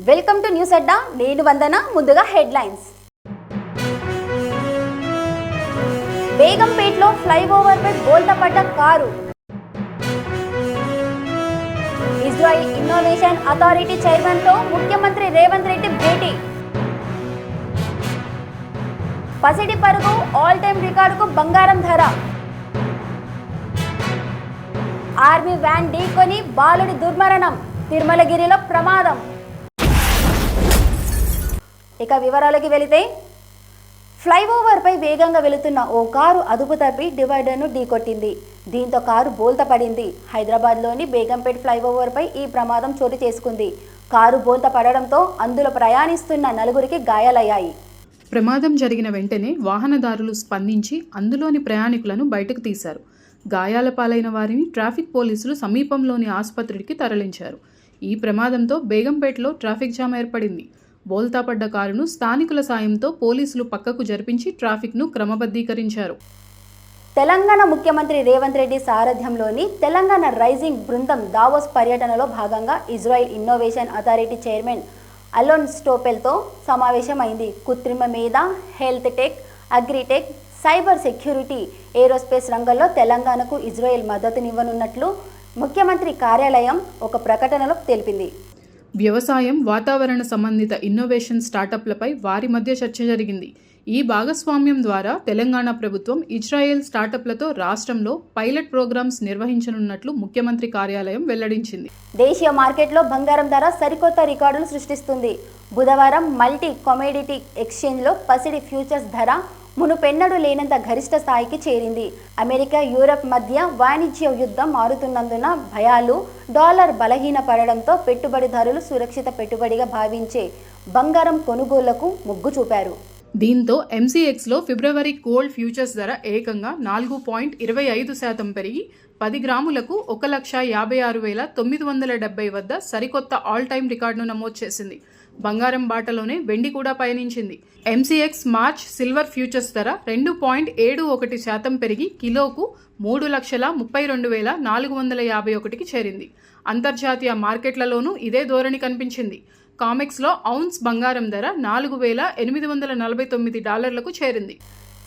Welcome to news అడ్డా. నేను వందన. ముందుగా headlines. బేగంపేటలో ఫ్లైఓవర్ పై బోల్తాపడ్డ car. Israel innovation authority chairman తో ముఖ్యమంత్రి రేవంత్ రెడ్డి భేటీ. పసిడి పరుగు ఆల్ టైమ్ రికార్డుకు బంగారం ధర. ఆర్మీ వ్యాన్ ఢీకొని బాలుడి దుర్మరణం. తిరుమలగిరిలో ప్రమాదం. ఇక వివరాలకి వెళితే, ఫ్లైఓవర్ పై వేగంగా వెళుతున్న ఓ కారు అదుపు తప్పి డివైడర్ను ఢీకొట్టింది. దీంతో కారు బోల్తా పడింది. హైదరాబాద్లోని బేగంపేట్ ఫ్లైఓవర్ పై ఈ ప్రమాదం చోటు చేసుకుంది. కారు బోల్తా పడడంతో అందులో ప్రయాణిస్తున్న నలుగురికి గాయాలయ్యాయి. ప్రమాదం జరిగిన వెంటనే వాహనదారులు స్పందించి అందులోని ప్రయాణికులను బయటకు తీశారు. గాయాల పాలైన వారిని ట్రాఫిక్ పోలీసులు సమీపంలోని ఆసుపత్రికి తరలించారు. ఈ ప్రమాదంతో బేగంపేటలో ట్రాఫిక్ జామ్ ఏర్పడింది. బోల్తా పడ్డ కారును స్థానికుల సాయంతో పోలీసులు పక్కకు జరిపించి ట్రాఫిక్ను క్రమబద్ధీకరించారు. తెలంగాణ ముఖ్యమంత్రి రేవంత్ రెడ్డి సారథ్యంలోని తెలంగాణ రైజింగ్ బృందం దావోస్ పర్యటనలో భాగంగా Israel innovation authority chairman Alon స్టోపెల్తో సమావేశమైంది. కృత్రిమ మేధ, health tech, agritech, cyber security, aerospace రంగంలో తెలంగాణకు ఇజ్రాయిల్ మద్దతునివ్వనున్నట్లు ముఖ్యమంత్రి కార్యాలయం ఒక ప్రకటనలో తెలిపింది. వ్యవసాయం, వాతావరణ సంబంధిత ఇన్నోవేషన్ స్టార్టప్లపై వారి మధ్య చర్చ జరిగింది. ఈ భాగస్వామ్యం ద్వారా తెలంగాణ ప్రభుత్వం ఇజ్రాయెల్ స్టార్టప్లతో రాష్ట్రంలో పైలట్ ప్రోగ్రామ్స్ నిర్వహించనున్నట్లు ముఖ్యమంత్రి కార్యాలయం వెల్లడించింది. దేశీయ మార్కెట్లో బంగారం ధర సరికొత్త రికార్డులు సృష్టిస్తుంది. బుధవారం మల్టీ కమోడిటీ ఎక్స్చేంజ్లో పసిడి ఫ్యూచర్స్ ధర మునుపెన్నడూ లేనంత గరిష్ట స్థాయికి చేరింది. అమెరికా, యూరప్ మధ్య వాణిజ్య యుద్ధం మారుతున్నందున భయాలు, డాలర్ బలహీనపడడంతో పెట్టుబడిదారులు సురక్షిత పెట్టుబడిగా భావించే బంగారం కొనుగోళ్లకు మొగ్గు చూపారు. దీంతో ఎంసీఎక్స్లో ఫిబ్రవరి గోల్డ్ ఫ్యూచర్స్ ధర ఏకంగా 4.25% పెరిగి 10 గ్రాములకు 1,56,970 వద్ద సరికొత్త ఆల్ టైమ్ రికార్డును నమోదు చేసింది. బంగారం బాటలోనే వెండి కూడా పయనించింది. ఎంసీఎక్స్ మార్చ్ సిల్వర్ ఫ్యూచర్స్ ధర 2.71% పెరిగి కిలోకు 3,32,451కి చేరింది. అంతర్జాతీయ మార్కెట్లలోనూ ఇదే ధోరణి కనిపించింది. కామెక్స్లో ఔన్స్ బంగారం ధర $4,849కు చేరింది.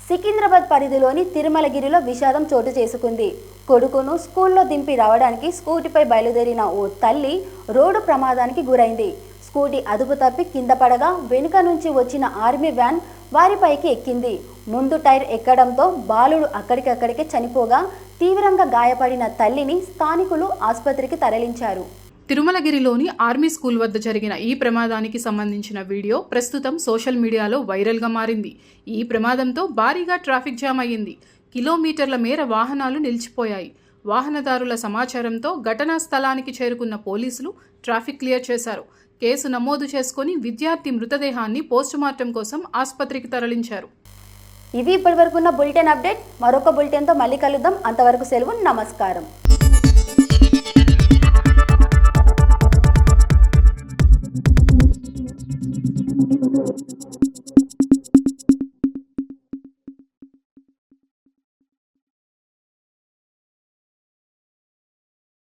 సికింద్రాబాద్ పరిధిలోని తిరుమలగిరిలో విషాదం చోటు చేసుకుంది. కొడుకును స్కూల్లో దింపి రావడానికి స్కూటీపై బయలుదేరిన ఓ తల్లి రోడ్డు ప్రమాదానికి గురైంది. స్కూటీ అదుపు తప్పి కింద పడగా వెనుక నుంచి వచ్చిన ఆర్మీ వ్యాన్ వారిపైకి ఎక్కింది. ముందు టైర్ ఎక్కడంతో బాలుడు అక్కడికక్కడికే చనిపోగా తీవ్రంగా గాయపడిన తల్లిని స్థానికులు ఆసుపత్రికి తరలించారు. తిరుమలగిరిలోని ఆర్మీ స్కూల్ వద్ద జరిగిన ఈ ప్రమాదానికి సంబంధించిన వీడియో ప్రస్తుతం సోషల్ మీడియాలో వైరల్గా మారింది. ఈ ప్రమాదంతో భారీగా ట్రాఫిక్ జామ్ అయ్యింది. కిలోమీటర్ల మేర వాహనాలు నిలిచిపోయాయి. వాహనదారుల సమాచారంతో ఘటనా స్థలానికి చేరుకున్న పోలీసులు ట్రాఫిక్ క్లియర్ చేశారు. కేసు నమోదు చేసుకుని విద్యార్థి మృతదేహాన్ని పోస్టుమార్టం కోసం ఆసుపత్రికి తరలించారు. ఇవి ఇప్పటివరకున్న బులెటిన్ అప్డేట్. మరొక బులెటిన్తో మళ్ళీ కలుద్దాం. అంతవరకు సెలవు. నమస్కారం.